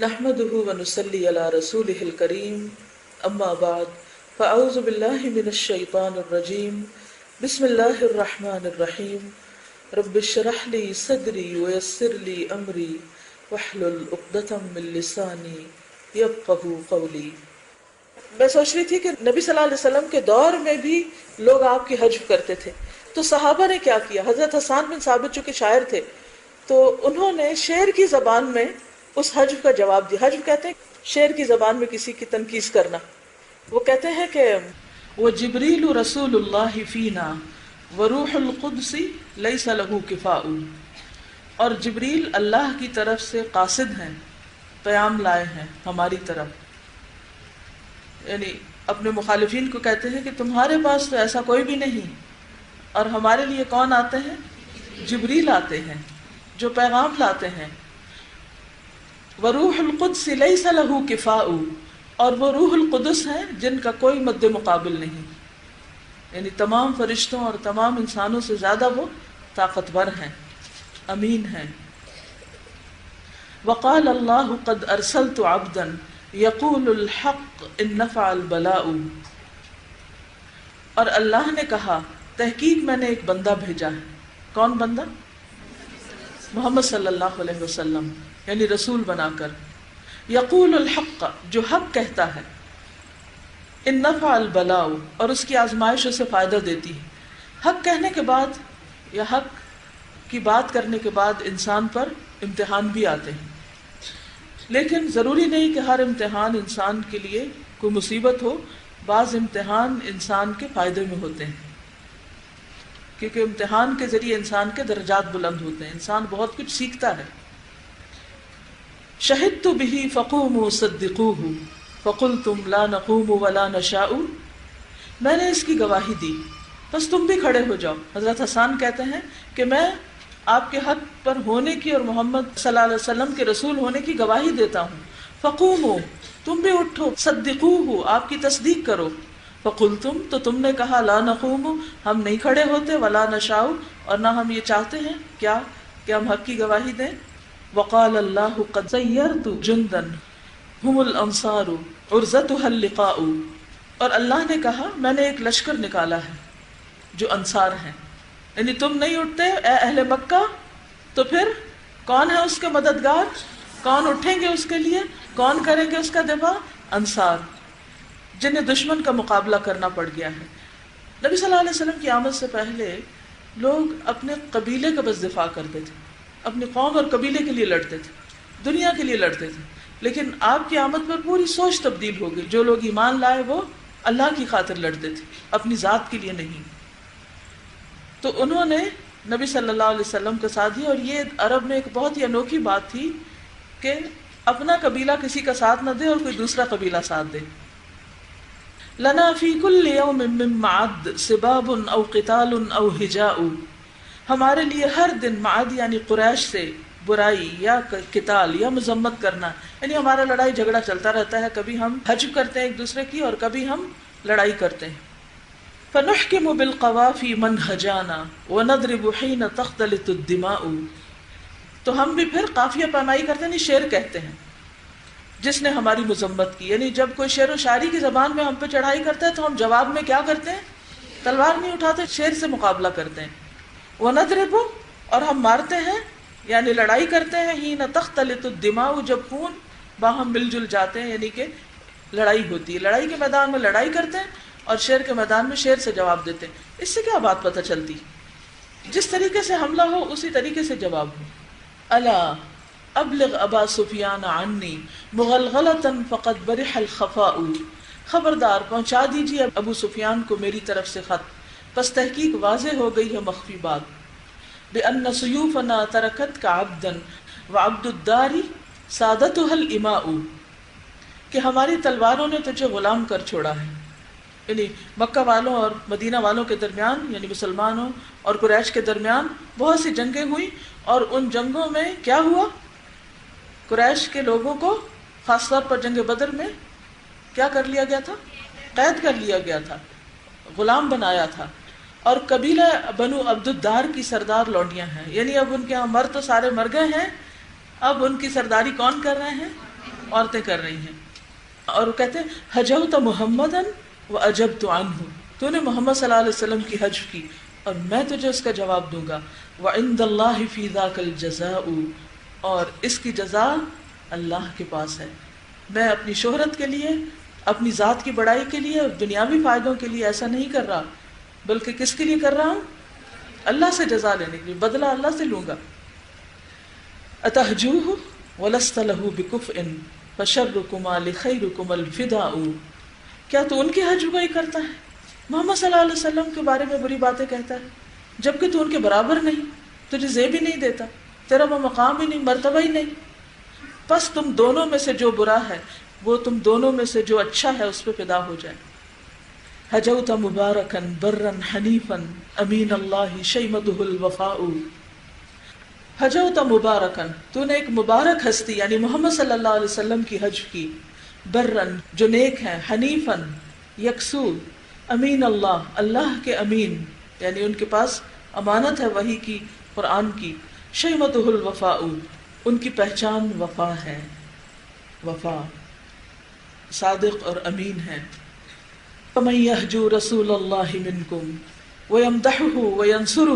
نحمده ونصلي على رسوله الكريم اما بعد فاعوذ بالله من الشيطان الرجيم بسم الله الرحمن الرحيم رب اشرح لي صدري ويسر لي امري واحلل عقدة من لساني يفقهوا قولي۔ میں سوچ رہی تھی کہ نبی صلی اللہ علیہ وسلم کے دور میں بھی لوگ آپ کی حجب کرتے تھے، تو صحابہ نے کیا کیا؟ حضرت حسان بن ثابت چونکہ شاعر تھے تو انہوں نے شعر کی زبان میں اس حجب کا جواب دیا۔ حجب کہتے ہیں شعر کی زبان میں کسی کی تنقید کرنا۔ وہ کہتے ہیں کہ وہ جبریل رسول اللہ فینا وروح القدس لیس له کفاء، اور جبریل اللہ کی طرف سے قاصد ہیں، پیام لائے ہیں ہماری طرف، یعنی اپنے مخالفین کو کہتے ہیں کہ تمہارے پاس تو ایسا کوئی بھی نہیں، اور ہمارے لیے کون آتے ہیں؟ جبریل آتے ہیں جو پیغام لاتے ہیں۔ وروح القدس لیس له کفاء، اور وہ روح القدس ہیں جن کا کوئی مد مقابل نہیں، یعنی تمام فرشتوں اور تمام انسانوں سے زیادہ وہ طاقتور ہیں، امین ہیں۔ وقال اللہ قد ارسلت عبدا یقول الحق ان نفع البلاء، اور اللہ نے کہا تحقیق میں نے ایک بندہ بھیجا ہے۔ کون بندہ؟ محمد صلی اللہ علیہ وسلم، یعنی رسول بنا کر۔ یقول الحق، جو حق کہتا ہے، ان نفع البلاء، اور اس کی آزمائش اسے فائدہ دیتی ہے۔ حق کہنے کے بعد یا حق کی بات کرنے کے بعد انسان پر امتحان بھی آتے ہیں، لیکن ضروری نہیں کہ ہر امتحان انسان کے لیے کوئی مصیبت ہو۔ بعض امتحان انسان کے فائدے میں ہوتے ہیں، کیونکہ امتحان کے ذریعے انسان کے درجات بلند ہوتے ہیں، انسان بہت کچھ سیکھتا ہے۔ شہدت به فقوموا صدقوه فقلتم لا نقوم ولا نشاء، میں نے اس کی گواہی دی بس تم بھی کھڑے ہو جاؤ۔ حضرت حسان کہتے ہیں کہ میں آپ کے حق پر ہونے کی اور محمد صلی اللہ علیہ وسلم کے رسول ہونے کی گواہی دیتا ہوں۔ فقوموا، تم بھی اٹھو، صدقوه، آپ کی تصدیق کرو۔ فقلتم، تو تم نے کہا، لا نقوم، ہم نہیں کھڑے ہوتے، ولا نشاء، اور نہ ہم یہ چاہتے ہیں کیا کہ ہم حق کی گواہی دیں۔ وقال اللہ قد سیرت جندا هم الانصار عرضتها اللقاء، اور اللہ نے کہا میں نے ایک لشکر نکالا ہے جو انصار ہیں، یعنی تم نہیں اٹھتے اے اہل مکہ تو پھر کون ہے اس کے مددگار؟ کون اٹھیں گے اس کے لیے؟ کون کریں گے اس کا دفاع؟ انصار، جنہیں دشمن کا مقابلہ کرنا پڑ گیا ہے۔ نبی صلی اللہ علیہ وسلم کی آمد سے پہلے لوگ اپنے قبیلے کا بس دفاع کرتے تھے، اپنی قوم اور قبیلے کے لیے لڑتے تھے، دنیا کے لیے لڑتے تھے، لیکن آپ کی آمد پر پوری سوچ تبدیل ہو گئی۔ جو لوگ ایمان لائے وہ اللہ کی خاطر لڑتے تھے، اپنی ذات کے لیے نہیں۔ تو انہوں نے نبی صلی اللہ علیہ وسلم کا ساتھ دیا، اور یہ عرب میں ایک بہت ہی انوکھی بات تھی کہ اپنا قبیلہ کسی کا ساتھ نہ دے اور کوئی دوسرا قبیلہ ساتھ دے۔ لنا فی کل یوم من معد سباب او قتال او ہجاء، ہمارے لیے ہر دن معد یعنی قریش سے برائی یا قتال یا مذمت کرنا، یعنی ہمارا لڑائی جھگڑا چلتا رہتا ہے، کبھی ہم حجب کرتے ہیں ایک دوسرے کی اور کبھی ہم لڑائی کرتے ہیں۔ فنحکم بالقوافی من ہجانا ونضرب حین تختلط الدماء، تو ہم بھی پھر قافیہ پیمائی کرتے ہیں، شعر کہتے ہیں جس نے ہماری مذمت کی، یعنی جب کوئی شعر و شاعری کی زبان میں ہم پہ چڑھائی کرتا ہے تو ہم جواب میں کیا کرتے ہیں؟ تلوار نہیں اٹھاتے، شعر سے مقابلہ کرتے ہیں۔ وَنَضْرِبُ، اور ہم مارتے ہیں یعنی لڑائی کرتے ہیں، حِينَ تَخْتَلِطُ الدِّمَاءُ، جب خون باہم مل جل جاتے ہیں، یعنی کہ لڑائی ہوتی ہے۔ لڑائی کے میدان میں لڑائی کرتے ہیں اور شعر کے میدان میں شعر سے جواب دیتے ہیں۔ اس سے کیا بات پتہ چلتی؟ جس طریقے سے حملہ ہو اسی طریقے سے جواب ہو۔ الا ابلغ ابا سفیان عنی مغلغلۃ فقد برح الخفاء، خبردار پہنچا دیجیے ابو سفیان کو میری طرف سے خط، پس تحقیق واضح ہو گئی ہے مخفی بات۔ بأن سیوفنا ترکتک عبدا وعبد الدار سادتها الاماء، کہ ہماری تلواروں نے تجھے غلام کر چھوڑا ہے۔ یعنی مکہ والوں اور مدینہ والوں کے درمیان، یعنی مسلمانوں اور قریش کے درمیان بہت سی جنگیں ہوئی، اور ان جنگوں میں کیا ہوا؟ قریش کے لوگوں کو خاص طور پر جنگ بدر میں کیا کر لیا گیا تھا؟ قید کر لیا گیا تھا، غلام بنایا تھا۔ اور قبیلہ بنو عبد الدار کی سردار لونڈیاں ہیں، یعنی اب ان کے ہاں مرد تو سارے مر گئے ہیں، اب ان کی سرداری کون کر رہے ہیں؟ عورتیں کر رہی ہیں. اور وہ کہتے ہیں حجوت محمدن وأجبت عنہ، تو نے محمد صلی اللہ علیہ وسلم کی حج کی اور میں تجھے اس کا جواب دوں گا. وعند اللہ فی ذاک الجزاء، اور اس کی جزا اللہ کے پاس ہے. میں اپنی شہرت کے لیے، اپنی ذات کی بڑائی کے لیے اور دنیاوی فائدوں کے لیے ایسا نہیں کر رہا، بلکہ کس کے لیے کر رہا ہوں؟ اللہ سے جزا لینے کے لیے، بدلہ اللہ سے لوں گا. اتہجوہ ولست لہ بکفء فشرکما لخیرکم الفداء، کیا تو ان کی حج گوئی کرتا ہے، محمد صلی اللہ علیہ وسلم کے بارے میں بری باتیں کہتا ہے، جبکہ تو ان کے برابر نہیں، تجھے زیب ہی نہیں دیتا، تیرا وہ مقام ہی نہیں، مرتبہ ہی نہیں. پس تم دونوں میں سے جو برا ہے وہ تم دونوں میں سے جو اچھا ہے اس پہ فدا ہو جائے. حجوت مبارکن برن حنیفن امین اللہ شیمتہ الوفاء. حجوت مبارکن، تو نے ایک مبارک ہستی یعنی محمد صلی اللہ علیہ وسلم کی حج کی، برن جو نیک ہیں، حنیفن یکسو، امین اللہ اللہ کے امین یعنی ان کے پاس امانت ہے وحی کی، قرآن کی، شیمتہ الوفاء ان کی پہچان وفا ہے، وفا صادق اور امین ہے. فمن یہجو رسول اللہ منکم ویمدحہ وینصرہ